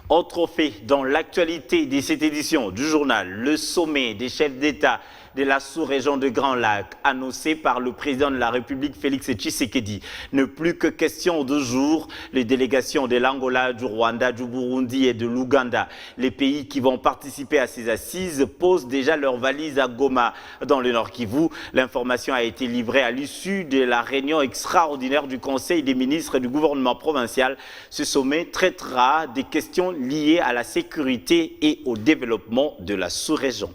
Autre fait dans l'actualité de cette édition du journal, le sommet des chefs d'État de la sous-région de Grand Lac, annoncé par le président de la République Félix Tshisekedi. Ne plus que question de jours, les délégations de l'Angola, du Rwanda, du Burundi et de l'Ouganda, les pays qui vont participer à ces assises, posent déjà leurs valises à Goma, dans le Nord Kivu. L'information a été livrée à l'issue de la réunion extraordinaire du Conseil des ministres du gouvernement provincial. Ce sommet traitera des questions liées à la sécurité et au développement de la sous-région.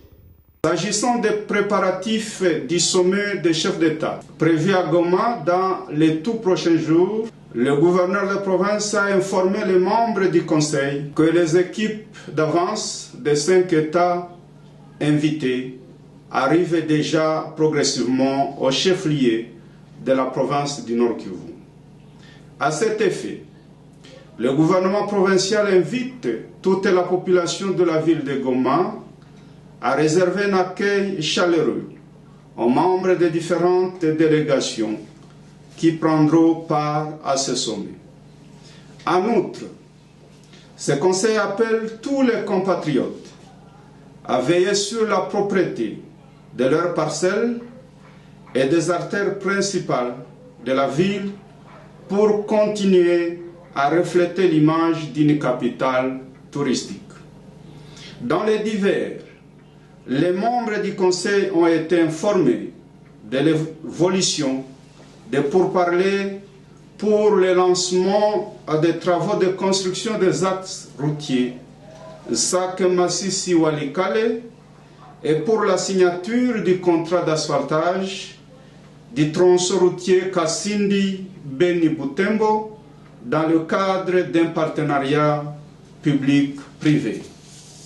S'agissant des préparatifs du sommet des chefs d'État prévu à Goma dans les tout prochains jours, le gouverneur de province a informé les membres du Conseil que les équipes d'avance des 5 États invités arrivent déjà progressivement au chef-lieu de la province du Nord Kivu. À cet effet, le gouvernement provincial invite toute la population de la ville de Goma à réserver un accueil chaleureux aux membres des différentes délégations qui prendront part à ce sommet. En outre, ce conseil appelle tous les compatriotes à veiller sur la propreté de leurs parcelles et des artères principales de la ville pour continuer à refléter l'image d'une capitale touristique. Dans les divers, les membres du Conseil ont été informés de l'évolution des pourparlers pour le lancement des travaux de construction des axes routiers Sake-Masisi-Walikale et pour la signature du contrat d'asphaltage du tronçon routier Kasindi-Beni-Butembo dans le cadre d'un partenariat public-privé.